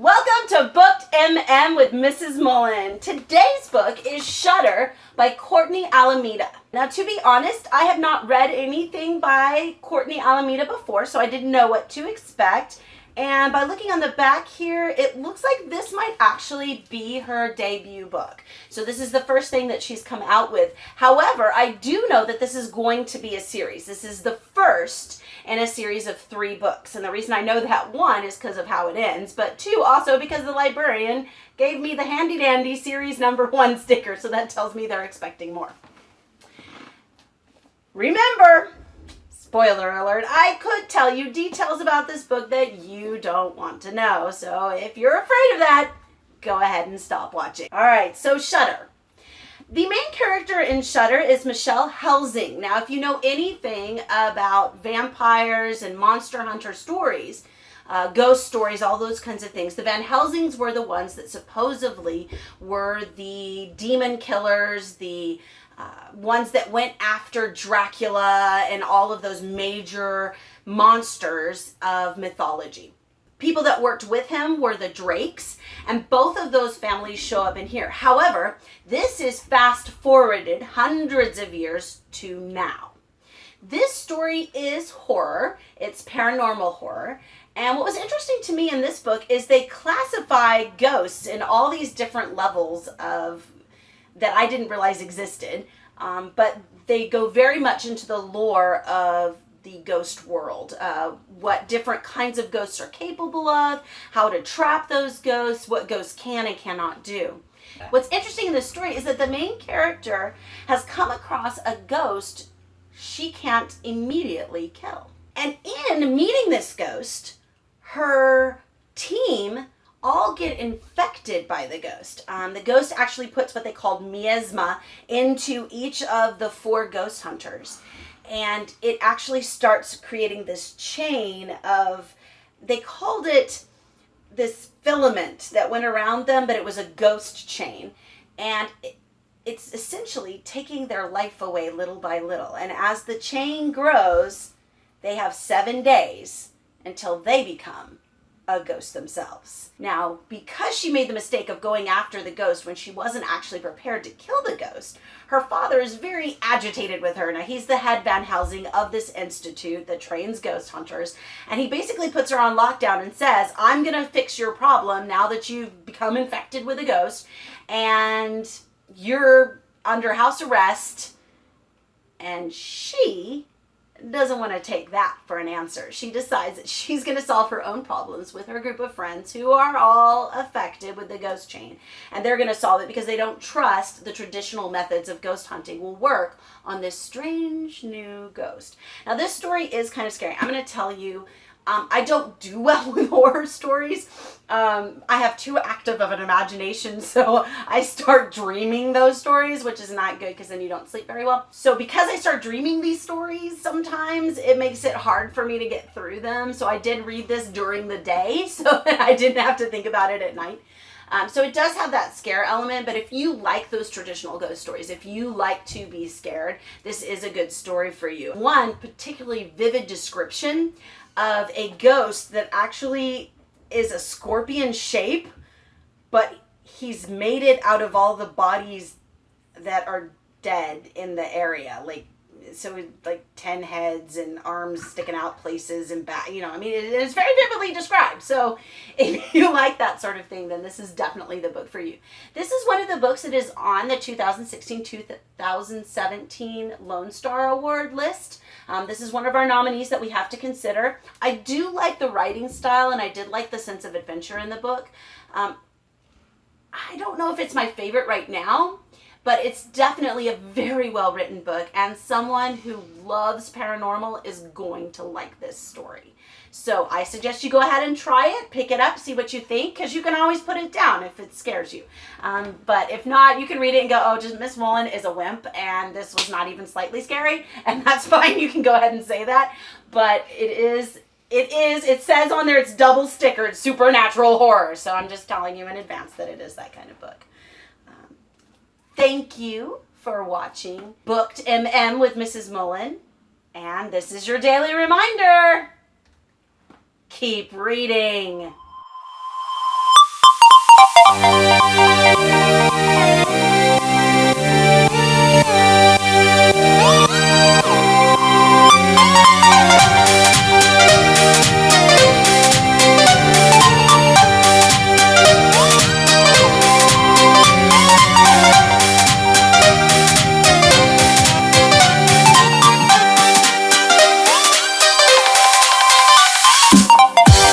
Welcome to Booked MM with Mrs. Mullen. Today's book is Shutter by Courtney Alameda. Now, to be honest, I have not read anything by Courtney Alameda before, so I didn't know what to expect. And by looking on the back here, it looks like this might actually be her debut book. So this is the first thing that she's come out with. However, I do know that this is going to be a series. This is the first in a series of 3 books. And the reason I know that, 1, is because of how it ends, but 2, also because the librarian gave me the handy dandy series number 1 sticker. So that tells me they're expecting more. Remember, spoiler alert, I could tell you details about this book that you don't want to know. So if you're afraid of that, go ahead and stop watching. All right, so Shutter. The main character in Shutter is Michelle Helsing. Now, if you know anything about vampires and monster hunter stories, ghost stories, all those kinds of things, the Van Helsings were the ones that supposedly were the demon killers, the ones that went after Dracula and all of those major monsters of mythology. People that worked with him were the Drakes, and both of those families show up in here. However, this is fast forwarded hundreds of years to now. This story is horror. It's paranormal horror. And what was interesting to me in this book is they classify ghosts in all these different levels of that I didn't realize existed, but they go very much into the lore of the ghost world, what different kinds of ghosts are capable of, how to trap those ghosts, what ghosts can and cannot do. What's interesting in this story is that the main character has come across a ghost she can't immediately kill. And in meeting this ghost, her team all get infected by the ghost. The ghost actually puts what they called miasma into each of the 4 ghost hunters. And it actually starts creating this chain of, they called it this filament that went around them, but it was a ghost chain. And it's essentially taking their life away little by little. And as the chain grows, they have 7 days until they become a ghost themselves. Now, because she made the mistake of going after the ghost when she wasn't actually prepared to kill the ghost, her father is very agitated with her. Now, he's the head Van Helsing of this institute that trains ghost hunters, and he basically puts her on lockdown and says, I'm gonna fix your problem now that you've become infected with a ghost, and you're under house arrest. And she doesn't want to take that for an answer. She decides that she's going to solve her own problems with her group of friends who are all affected with the ghost chain. And they're going to solve it because they don't trust the traditional methods of ghost hunting will work on this strange new ghost. Now, this story is kind of scary. I'm going to tell you, I don't do well with horror stories. I have too active of an imagination, so I start dreaming those stories, which is not good because then you don't sleep very well. So because I start dreaming these stories, sometimes it makes it hard for me to get through them. So I did read this during the day so that I didn't have to think about it at night. So it does have that scare element, but if you like those traditional ghost stories, if you like to be scared, this is a good story for you. One particularly vivid description of a ghost that actually is a scorpion shape, but he's made it out of all the bodies that are dead in the area. So 10 heads and arms sticking out places and back, I mean, it's very vividly described. So if you like that sort of thing, then this is definitely the book for you. This is one of the books that is on the 2016-2017 Lone Star Award list. This is one of our nominees that we have to consider. I do like the writing style, and I did like the sense of adventure in the book. I don't know if it's my favorite right now, but it's definitely a very well-written book, and someone who loves paranormal is going to like this story. So I suggest you go ahead and try it, pick it up, see what you think, because you can always put it down if it scares you. But if not, you can read it and go, oh, just Miss Mullen is a wimp, and this was not even slightly scary, and that's fine. You can go ahead and say that. But it says on there it's double stickered supernatural horror, so I'm just telling you in advance that it is that kind of book. Thank you for watching Booked MM with Mrs. Mullen, and this is your daily reminder. Keep reading.